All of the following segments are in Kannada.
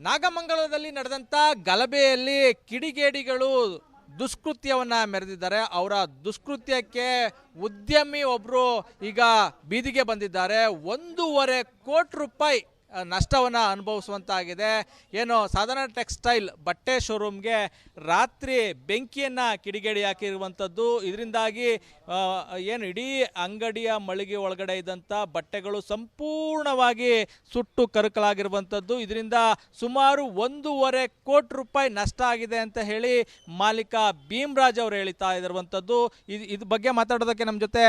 ನಾಗಮಂಗಲದಲ್ಲಿ ನಡೆದಂಥ ಗಲಭೆಯಲ್ಲಿ ಕಿಡಿಗೇಡಿಗಳು ದುಷ್ಕೃತ್ಯವನ್ನ ಮೆರೆದಿದ್ದಾರೆ. ಅವರ ದುಷ್ಕೃತ್ಯಕ್ಕೆ ಉದ್ಯಮಿ ಒಬ್ಬರು ಈಗ ಬೀದಿಗೆ ಬಂದಿದ್ದಾರೆ. 1.5 ಕೋಟಿ ರೂಪಾಯಿ ನಷ್ಟವನ್ನು ಅನುಭವಿಸುವಂತಾಗಿದೆ. ಏನು ಸಾಧಾರಣ ಟೆಕ್ಸ್ಟೈಲ್ ಬಟ್ಟೆ ಶೋರೂಮ್ಗೆ ರಾತ್ರಿ ಬೆಂಕಿಯನ್ನು ಕಿಡಿಗೇಡಿ ಹಾಕಿರುವಂಥದ್ದು. ಇದರಿಂದಾಗಿ ಏನು ಇಡೀ ಅಂಗಡಿಯ ಮಳಿಗೆ ಒಳಗಡೆ ಇದ್ದಂಥ ಬಟ್ಟೆಗಳು ಸಂಪೂರ್ಣವಾಗಿ ಸುಟ್ಟು ಕರಕಲಾಗಿರುವಂಥದ್ದು. ಇದರಿಂದ ಸುಮಾರು 1.5 ಕೋಟಿ ರೂಪಾಯಿ ನಷ್ಟ ಆಗಿದೆ ಅಂತ ಹೇಳಿ ಮಾಲೀಕ ಭೀಮರಾಜ್ ಅವರು ಹೇಳ್ತಾ ಇರುವಂಥದ್ದು. ಇದ್ರ ಬಗ್ಗೆ ಮಾತಾಡೋದಕ್ಕೆ ನಮ್ಮ ಜೊತೆ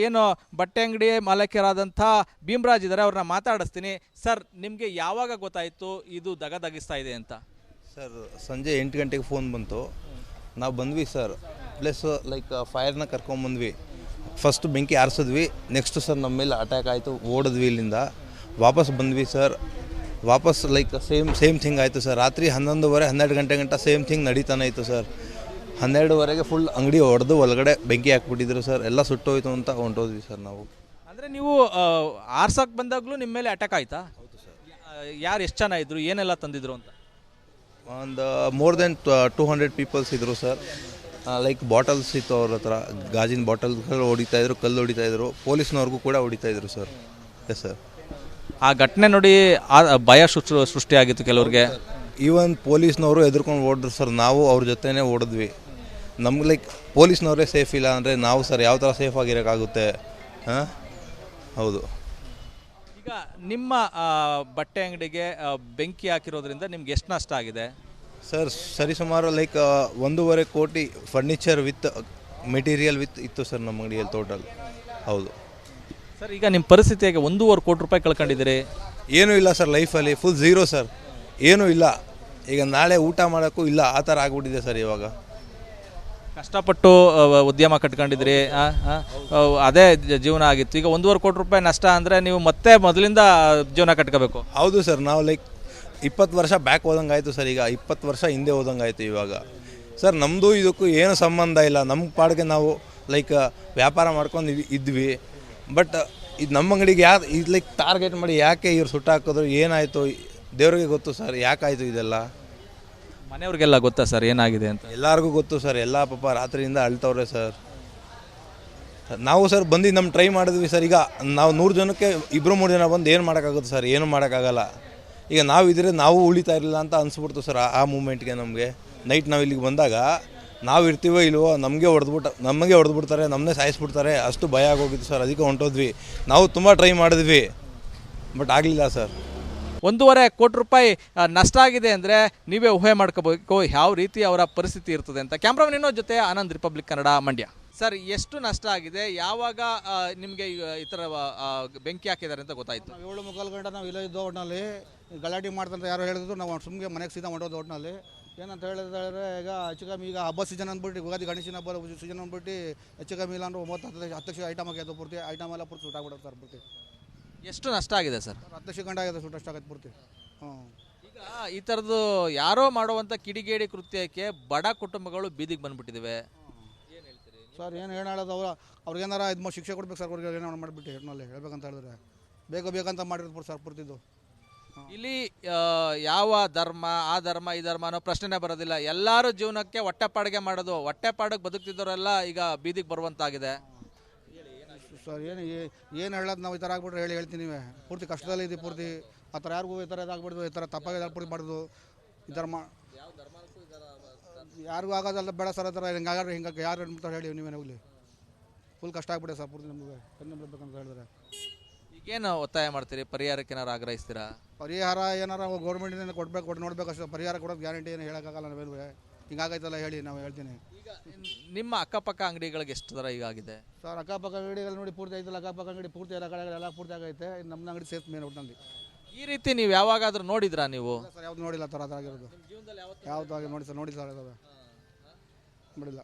ಏನು ಬಟ್ಟೆ ಅಂಗಡಿ ಮಾಲೀಕರಾದಂಥ ಭೀಮರಾಜ್ ಇದ್ದಾರೆ, ಅವ್ರನ್ನ ಮಾತಾಡಿಸ್ತೀನಿ. ಸರ್, ನಿಮಗೆ ಯಾವಾಗ ಗೊತ್ತಾಯಿತು ಇದು ದಗದಗಿಸ್ತಾ ಇದೆ ಅಂತ? ಸರ್, ಸಂಜೆ 8 ಗಂಟೆಗೆ ಫೋನ್ ಬಂತು. ನಾವು ಬಂದ್ವಿ ಸರ್, ಪ್ಲಸ್ ಲೈಕ್ ಫೈರ್ನ ಕರ್ಕೊಂಬಂದ್ವಿ. ಫಸ್ಟ್ ಬೆಂಕಿ ಆರಿಸಿದ್ವಿ. ನೆಕ್ಸ್ಟ್ ಸರ್ ನಮ್ಮ ಮೇಲೆ ಅಟ್ಯಾಕ್ ಆಯಿತು, ಓಡಿದ್ವಿ ಇಲ್ಲಿಂದ. ವಾಪಸ್ ಬಂದ್ವಿ ಸರ್. ವಾಪಸ್ ಲೈಕ್ ಸೇಮ್ ಥಿಂಗ್ ಆಯಿತು ಸರ್. ರಾತ್ರಿ 11:30 12 ಗಂಟೆ ಗಂಟ ಸೇಮ್ ಥಿಂಗ್ ನಡೀತಾನೆ ಇತ್ತು ಸರ್. 12:30ಗೆ ಫುಲ್ ಅಂಗಡಿ ಹೊಡೆದು ಒಳಗಡೆ ಬೆಂಕಿ ಹಾಕ್ಬಿಟ್ಟಿದ್ರು ಸರ್. ಎಲ್ಲ ಸುಟ್ಟೋಯ್ತು ಅಂತ ಹೊಂಟೋದ್ವಿ ಸರ್ ನಾವು. ಅಂದರೆ ನೀವು ಆರ್ಸಕ್ಕೆ ಬಂದಾಗಲೂ ನಿಮ್ಮ ಮೇಲೆ ಅಟ್ಯಾಕ್ ಆಯ್ತಾ? ಹೌದು ಸರ್. ಯಾರು ಎಷ್ಟು ಜನ ಇದ್ರು, ಏನೆಲ್ಲ ತಂದಿದ್ರು ಅಂತ? ಒಂದು ಮೋರ್ ದೆನ್ 200 ಪೀಪಲ್ಸ್ ಇದ್ದರು ಸರ್. ಲೈಕ್ ಬಾಟಲ್ಸ್ ಇತ್ತು ಅವ್ರ ಹತ್ರ, ಗಾಜಿನ ಬಾಟಲ್ಗಳು ಹೊಡಿತಾಯಿದ್ರು, ಕಲ್ಲು ಹೊಡಿತಾಯಿದ್ರು. ಪೊಲೀಸ್ನವ್ರಿಗೂ ಕೂಡ ಹೊಡಿತಾಯಿದ್ರು ಸರ್. Yes sir. ಆ ಘಟನೆ ನೋಡಿ ಭಯ ಸೃಷ್ಟಿಯಾಗಿತ್ತು ಕೆಲವ್ರಿಗೆ. ಈವನ್ ಪೊಲೀಸ್ನವರು ಎದುರ್ಕೊಂಡು ಓಡಿದ್ರು ಸರ್. ನಾವು ಅವ್ರ ಜೊತೆನೇ ಓಡಿದ್ವಿ. ನಮ್ಗೆ ಲೈಕ್ ಪೊಲೀಸ್ನವರೇ ಸೇಫ್ ಇಲ್ಲ ಅಂದರೆ ನಾವು ಸರ್ ಯಾವ ಥರ ಸೇಫ್ ಆಗಿರೋಕ್ಕಾಗುತ್ತೆ? ಹಾಂ, ಹೌದು. ಈಗ ನಿಮ್ಮ ಬಟ್ಟೆ ಅಂಗಡಿಗೆ ಬೆಂಕಿ ಹಾಕಿರೋದ್ರಿಂದ ನಿಮ್ಗೆ ಎಷ್ಟು ನಷ್ಟ ಆಗಿದೆ ಸರ್? ಸರಿಸುಮಾರು ಲೈಕ್ 1.5 ಕೋಟಿ ಫರ್ನಿಚರ್ ವಿತ್ ಮೆಟೀರಿಯಲ್ ವಿತ್ ಇತ್ತು ಸರ್ ನಮ್ಮ ಅಂಗಡಿಯಲ್ಲಿ ಟೋಟಲ್. ಹೌದು ಸರ್. ಈಗ ನಿಮ್ಮ ಪರಿಸ್ಥಿತಿ ಹೇಗೆ? 1.5 ಕೋಟಿ ರೂಪಾಯಿ ಕಳ್ಕೊಂಡಿದ್ದೀರಿ. ಏನೂ ಇಲ್ಲ ಸರ್, ಲೈಫಲ್ಲಿ ಫುಲ್ ಝೀರೋ ಸರ್. ಏನೂ ಇಲ್ಲ. ಈಗ ನಾಳೆ ಊಟ ಮಾಡೋಕ್ಕೂ ಇಲ್ಲ, ಆ ಥರ ಆಗ್ಬಿಟ್ಟಿದೆ ಸರ್. ಇವಾಗ ಕಷ್ಟಪಟ್ಟು ಉದ್ಯಮ ಕಟ್ಕೊಂಡಿದ್ರಿ, ಅದೇ ಜೀವನ ಆಗಿತ್ತು. ಈಗ 1.5 ಕೋಟಿ ರೂಪಾಯಿ ನಷ್ಟ ಅಂದರೆ ನೀವು ಮತ್ತೆ ಮೊದಲಿಂದ ಜೀವನ ಕಟ್ಕೋಬೇಕು. ಹೌದು ಸರ್. ನಾವು ಲೈಕ್ 20 ವರ್ಷ ಬ್ಯಾಕ್ ಹೋದಂಗೆ ಆಯಿತು ಸರ್. ಈಗ 20 ವರ್ಷ ಹಿಂದೆ ಹೋದಂಗೆ ಆಯಿತು ಇವಾಗ ಸರ್. ನಮ್ಮದು ಇದಕ್ಕೂ ಏನು ಸಂಬಂಧ ಇಲ್ಲ. ನಮ್ಮ ಪಾಡಿಗೆ ನಾವು ಲೈಕ್ ವ್ಯಾಪಾರ ಮಾಡ್ಕೊಂಡು ಇದ್ವಿ. ಬಟ್ ಇದು ನಮ್ಮ ಅಂಗಡಿಗೆ ಇದು ಲೈಕ್ ಟಾರ್ಗೆಟ್ ಮಾಡಿ ಯಾಕೆ ಇವ್ರು ಸುಟ್ಟಾಕಿದ್ರು, ಏನಾಯಿತು ದೇವ್ರಿಗೆ ಗೊತ್ತು ಸರ್. ಯಾಕಾಯಿತು ಇದೆಲ್ಲ? ಮನೆಯವ್ರಿಗೆಲ್ಲ ಗೊತ್ತಾ ಸರ್ ಏನಾಗಿದೆ ಅಂತ? ಎಲ್ಲರಿಗೂ ಗೊತ್ತು ಸರ್. ಎಲ್ಲ ಪಾಪ ರಾತ್ರಿಯಿಂದ ಅಳ್ತವ್ರೆ ಸರ್. ನಾವು ಸರ್ ಬಂದು ನಮ್ಮ ಟ್ರೈ ಮಾಡಿದ್ವಿ ಸರ್. ಈಗ ನಾವು 100 ಜನಕ್ಕೆ 2-3 ಜನ ಬಂದು ಏನು ಮಾಡೋಕ್ಕಾಗುತ್ತೆ ಸರ್? ಏನೂ ಮಾಡೋಕ್ಕಾಗಲ್ಲ. ಈಗ ನಾವು ಇದ್ರೆ ನಾವು ಉಳಿತಾ ಇರಲಿಲ್ಲ ಅಂತ ಅನಿಸ್ಬಿಡ್ತು ಸರ್. ಆ ಮೂಮೆಂಟ್ಗೆ ನಮಗೆ ನೈಟ್ ನಾವು ಇಲ್ಲಿಗೆ ಬಂದಾಗ ನಾವು ಇರ್ತೀವೋ ಇಲ್ವೋ ನಮಗೆ ಹೊಡೆದ್ಬಿಡ್ತಾರೆ, ನಮ್ಮನ್ನೇ ಸಾಯಿಸ್ಬಿಡ್ತಾರೆ, ಅಷ್ಟು ಭಯ ಆಗೋಗಿತ್ತು ಸರ್. ಅದಕ್ಕೆ ಹೊಂಟೋದ್ವಿ. ನಾವು ತುಂಬ ಟ್ರೈ ಮಾಡಿದ್ವಿ, ಬಟ್ ಆಗಲಿಲ್ಲ ಸರ್. 1.5 ಕೋಟಿ ರೂಪಾಯಿ ನಷ್ಟ ಆಗಿದೆ ಅಂದರೆ ನೀವೇ ಊಹೆ ಮಾಡ್ಕೋಬೇಕು ಯಾವ ರೀತಿ ಅವರ ಪರಿಸ್ಥಿತಿ ಇರ್ತದೆ ಅಂತ. ಕ್ಯಾಮ್ರಾಮನ್ ಇನ್ನೋ ಜೊತೆ ಆನಂದ್, ರಿಪಬ್ಲಿಕ್ ಕನ್ನಡ, ಮಂಡ್ಯ. ಸರ್, ಎಷ್ಟು ನಷ್ಟ ಆಗಿದೆ? ಯಾವಾಗ ನಿಮಗೆ ಈ ಥರ ಬೆಂಕಿ ಹಾಕಿದ್ದಾರೆ ಅಂತ ಗೊತ್ತಾಯಿತು? 7:45 ಗಂಟೆ ನಾವು ಇಲ್ಲ ಇದ್ದೋ. ಒಟ್ಟಿನಲ್ಲಿ ಗಲಾಟೆ ಮಾಡ್ತಂತ ಯಾರೋ ಹೇಳಿದ್ರು. ನಾವು ಸುಮ್ಮನೆ ಮನೆಗೆ ಸೀದಾ ಹೊಂಟೋದು. ಒಟ್ಟಿನಲ್ಲಿ ಏನಂತ ಹೇಳಿದ್ರೆ ಈಗ ಹೆಚ್ಚು ಕಮ್ಮಿ ಈಗ ಹಬ್ಬ ಸೀಸನ್ ಅಂದ್ಬಿಟ್ಟು, ಯುಗಾದಿ ಗಣೇಶನ ಹಬ್ಬ ಸೀಸನ್ ಅಂದ್ಬಿಟ್ಟು ಹೆಚ್ಚು ಕಮ್ಮಿ ಇಲ್ಲ ಅಂದ್ರೆ 9-10 ಲಕ್ಷ ಐಟಮ್ ಆಗಿದೆ. ಪೂರ್ತಿ ಐಟಮ್ ಎಲ್ಲ ಪೂರ್ತಿ ಸುಟ್ಟಾಗ್ಬಿಡುತ್ತೆ ಸರ್. ಪೂರ್ತಿ ಎಷ್ಟು ನಷ್ಟ ಆಗಿದೆ ಸರ್? 10 ಲಕ್ಷ ಗಂಟೆ ಆಗಿದೆ ಸುಟ್ಟು, ಅಷ್ಟಾಗತ್ತೆ ಪೂರ್ತಿ. ಈಗ ಈ ಥರದ್ದು ಯಾರೋ ಮಾಡುವಂಥ ಕಿಡಿಗೇಡಿ ಕೃತ್ಯಕ್ಕೆ ಬಡ ಕುಟುಂಬಗಳು ಬೀದಿಗೆ ಬಂದುಬಿಟ್ಟಿದ್ದಾವೆ. ಏನು ಹೇಳ್ತೀರಿ ಸರ್? ಏನು ಹೇಳೋದು? ಅವ್ರಿಗೇನಾರ ಇದು ಶಿಕ್ಷೆ ಕೊಡ್ಬೇಕು ಸರ್. ಅವ್ರಿಗೆ ಏನಾರು ಮಾಡಿಬಿಟ್ಟು ಹೆಣ್ಣಲ್ಲಿ ಹೇಳ್ಬೇಕಂತ ಹೇಳಿದ್ರೆ ಬೇಕಂತ ಮಾಡಿರ್ಬೋದು ಸರ್ ಪೂರ್ತಿದ್ದು. ಇಲ್ಲಿ ಯಾವ ಧರ್ಮ, ಆ ಧರ್ಮ, ಈ ಧರ್ಮ ಅನ್ನೋ ಪ್ರಶ್ನೆನೇ ಬರೋದಿಲ್ಲ. ಎಲ್ಲರೂ ಜೀವನಕ್ಕೆ ಹೊಟ್ಟೆಪಾಡಿಗೆ ಮಾಡೋದು. ಹೊಟ್ಟೆಪಾಡಿಗೆ ಬದುಕ್ತಿದ್ದವರೆಲ್ಲ ಈಗ ಬೀದಿಗೆ ಬರುವಂತಾಗಿದೆ ಸರ್. ಏನು ಹೇಳೋದು? ನಾವು ಈ ಥರ ಆಗ್ಬಿಟ್ರೆ ಹೇಳ್ತೀನಿ. ಪೂರ್ತಿ ಕಷ್ಟದಲ್ಲಿ ಇದೆ ಪೂರ್ತಿ. ಆ ಥರ ಯಾರಿಗೂ ಈ ಥರ ಇದಾಗ್ಬಿಡ್ದು, ಈ ಥರ ತಪ್ಪಾಗಿ ಪೂರ್ತಿ ಮಾಡೋದು. ಈ ಥರ ಯಾರಿಗೂ ಆಗೋದಲ್ಲ ಬೇಡ ಸರ್. ಆ ಥರ ಹಿಂಗಾಗ್ರೆ ಹಿಂಗೆ ಯಾರು ಹೇಳ್ಬಿಡ್ತಾರೆ ಹೇಳಿ ನೀವೇನು ಹೋಗಲಿ. ಫುಲ್ ಕಷ್ಟ ಆಗ್ಬಿಟ್ಟೆ ಸರ್ ಪೂರ್ತಿ ನಮಗೆ. ಬೇಕಂತ ಹೇಳಿದ್ರೆ ಈಗೇನು ಒತ್ತಾಯ ಮಾಡ್ತೀರಿ? ಪರಿಹಾರಕ್ಕೆ ಏನಾರು ಆಗ್ರಹಿಸ್ತೀರಾ? ಪರಿಹಾರ ಏನಾರ ಗೌರ್ಮೆಂಟಿಂದ ಕೊಟ್ಟು ನೋಡ್ಬೇಕು ಅಷ್ಟೇ. ಪರಿಹಾರ ಕೊಡೋದು ಗ್ಯಾರಂಟಿ ಏನು ಹೇಳೋಕ್ಕಾಗಲ್ಲ. ನಾವೇನು ಹಿಂಗಾಗೈತಲ್ಲ ಹೇಳಿ ನಾವು ಹೇಳ್ತೀನಿ. ಈಗ ನಿಮ್ಮ ಅಕ್ಕಪಕ್ಕ ಅಂಗಡಿಗಳಿಗೆ ಎಷ್ಟು ಥರ ಈಗಾಗಿದೆ ಸರ್? ಅಕ್ಕಪಕ್ಕ ಅಂಗಡಿಗಳು ನೋಡಿ ಪೂರ್ತಿ ಐತಲ್ಲ. ಅಕ್ಕಪಕ್ಕ ಅಂಗಡಿ ಪೂರ್ತಿ ಎಲ್ಲ ಕಡೆ ಎಲ್ಲ ಪೂರ್ತಿ ಆಗೈತೆ. ನಮ್ಮ ಅಂಗಡಿ ಸೇಫ್ ಮೇನ್ ಒಟ್ಟಿನಲ್ಲಿ. ಈ ರೀತಿ ನೀವು ಯಾವಾಗಾದ್ರೂ ನೋಡಿದ್ರಾ ನೀವು? ಸರ್, ಯಾವ್ದು ನೋಡಿಲ್ಲ ಥರ ಅದಾಗಿರೋದು. ಯಾವ್ದು ಆಗಿ ನೋಡಿ ಸರ್? ನೋಡಿ ಸರ್, ಇದಾವೆ ನೋಡಿಲ್ಲ.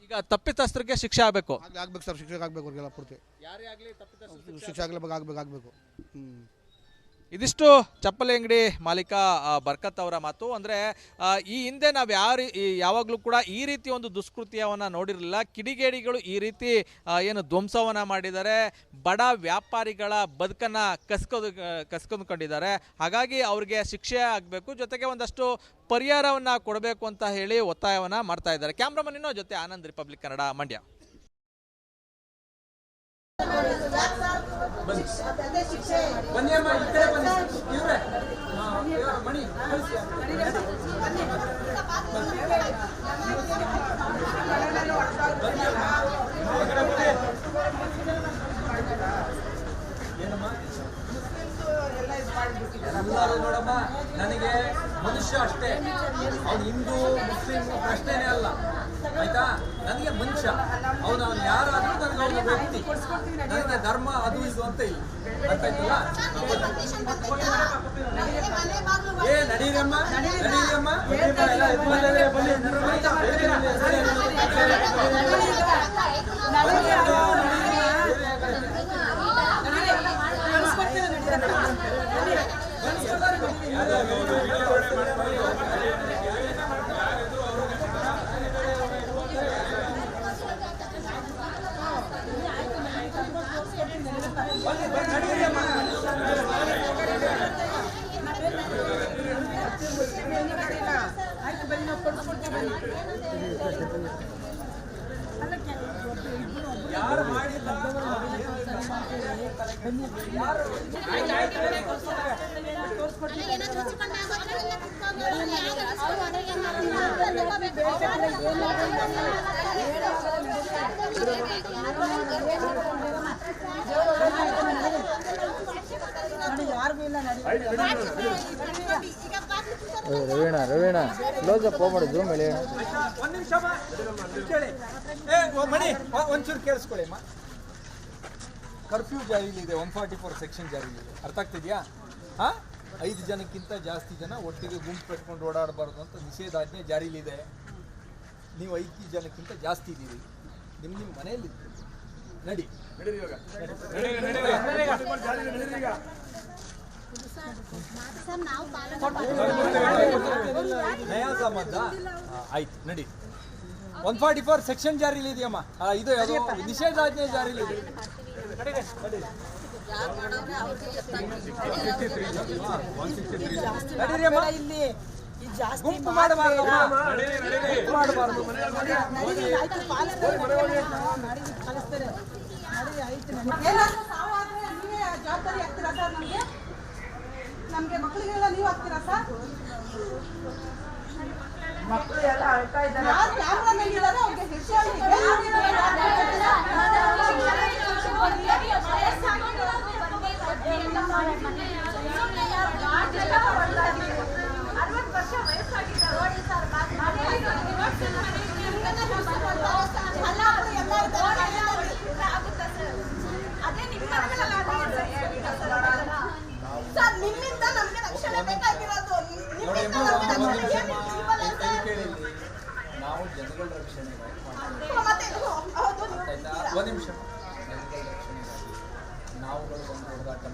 ಈಗ ತಪ್ಪಿತಸ್ಥರಿಗೆ ಶಿಕ್ಷೆ ಆಗಬೇಕು. ಆಗ್ಬೇಕು ಸರ್. ಶಿಕ್ಷೆ ಆಗಬೇಕು ಅವ್ರಿಗೆಲ್ಲ ಪೂರ್ತಿ. ಯಾರೇ ಆಗಲಿ ಶಿಕ್ಷೆ ಆಗಲೇಬೇಕು. ಆಗಬೇಕು. ಇದಿಷ್ಟು ಚಪ್ಪಲಿ ಅಂಗಡಿ ಮಾಲೀಕ ಬರ್ಕತ್ ಅವರ ಮಾತು. ಅಂದರೆ ಈ ಹಿಂದೆ ನಾವು ಯಾವಾಗಲೂ ಕೂಡ ಈ ರೀತಿ ಒಂದು ದುಷ್ಕೃತ್ಯವನ್ನು ನೋಡಿರಲಿಲ್ಲ. ಕಿಡಿಗೇಡಿಗಳು ಈ ರೀತಿ ಏನು ಧ್ವಂಸವನ್ನು ಮಾಡಿದ್ದಾರೆ, ಬಡ ವ್ಯಾಪಾರಿಗಳ ಬದುಕನ್ನು ಕಸ್ಕೊಂಡ್ಕೊಂಡಿದ್ದಾರೆ. ಹಾಗಾಗಿ ಅವ್ರಿಗೆ ಶಿಕ್ಷೆ ಆಗಬೇಕು, ಜೊತೆಗೆ ಒಂದಷ್ಟು ಪರಿಹಾರವನ್ನು ಕೊಡಬೇಕು ಅಂತ ಹೇಳಿ ಒತ್ತಾಯವನ್ನು ಮಾಡ್ತಾ ಇದ್ದಾರೆ. ಕ್ಯಾಮ್ರಾಮನ್ ಇನ್ನೋ ಜೊತೆ ಆನಂದ್, ರಿಪಬ್ಲಿಕ್ ಕನ್ನಡ, ಮಂಡ್ಯ. ಎಲ್ಲರೂ ನೋಡಮ್ಮ, ನನಗೆ ಮನುಷ್ಯ ಅಷ್ಟೇ, ಅವನು ಹಿಂದೂ ಮುಸ್ಲಿಂ ಪ್ರಶ್ನೆನೇ ಅಲ್ಲ, ಆಯ್ತಾ? ನನಗೆ ಮನುಷ್ಯ, ಅವನು ಯಾರಾದ್ರೂ ನನಗೆ ಅವನ ವ್ಯಕ್ತಿ, ನನಗೆ ಧರ್ಮ ಅದು ಇದು ಅಂತ ಇಲ್ಲ, ಅರ್ಥ ಆಯ್ತಲ್ಲ? ನಡೀರಮ್ಮ ನಡೀರಮ್ಮ ಯಾರು ಮಾಡಿಲ್ಲ ರವೀಣ ಕ್ಲೋಸ್ ಅಪ್ ಹೋಗ್ಬೇಡ, ಜೂಮ್ ಹೇಳಿ. ಒಂದ್ ನಿಮಿಷ ಕೇಳಿ, ಮಣಿ ಒಂಚೂರು ಕೇಳಿಸ್ಕೊಳ್ಳಿ ಅಮ್ಮ. ಕರ್ಫ್ಯೂ ಜಾರಿಲಿದೆ, 144 ಸೆಕ್ಷನ್ ಜಾರಿಲಿದೆ, ಅರ್ಥ ಆಗ್ತಿದ್ಯಾ? 5 ಜನಕ್ಕಿಂತ ಜಾಸ್ತಿ ಜನ ಒಟ್ಟಿಗೆ ಗುಂಪು ಕಟ್ಕೊಂಡು ಓಡಾಡಬಾರ್ದು ಅಂತ ನಿಷೇಧಾಜ್ಞೆ ಜಾರಿಲಿದೆ. ನೀವು 5 ಜನಕ್ಕಿಂತ ಜಾಸ್ತಿ ಇದ್ದೀರಿ, ನಿಮ್ಮ ಮನೆಯಲ್ಲಿ ನಡಿ ನಯಾ ಸಮದ ಆಯ್ತು, ನಡಿ. 144 ಸೆಕ್ಷನ್ ಜಾರಿಲಿ ಇದೆಯಮ್ಮ, ಇದು ನಿಷೇಧಾಜ್ಞೆ ಜಾರಿಲಿದೆ. ಗುಂಪು ಮಾಡಬಾರ್ದು, ನಮ್ಗೆ ಮಕ್ಕಳಿಗೆಲ್ಲ ನೀವು ಆಗ್ತೀರಾ ಸರ್? ಮಕ್ಕಳು ಎಲ್ಲ ಅಳ್ತಾ ಇದ್ದಾರೆ, ಕ್ಯಾಮ್ರಾಮನ್ ಇದ್ದಾರೆ, ಅವ್ರಿಗೆ ಸರ್ ನಿಮ್ಮಿಂದ ನಮ್ಗೆ ರಕ್ಷಣೆ ಬೇಕಾಗಿರೋದು. ನಾವು ಜನಗಳ ರಕ್ಷಣೆ ಮತ್ತೆ ಒಂದ್ ನಿಮಿಷ, ಜನಗಳ ರಕ್ಷಣೆಗಾಗಿ ನಾವುಗಳು ಒಂದು ಹೋರಾಟ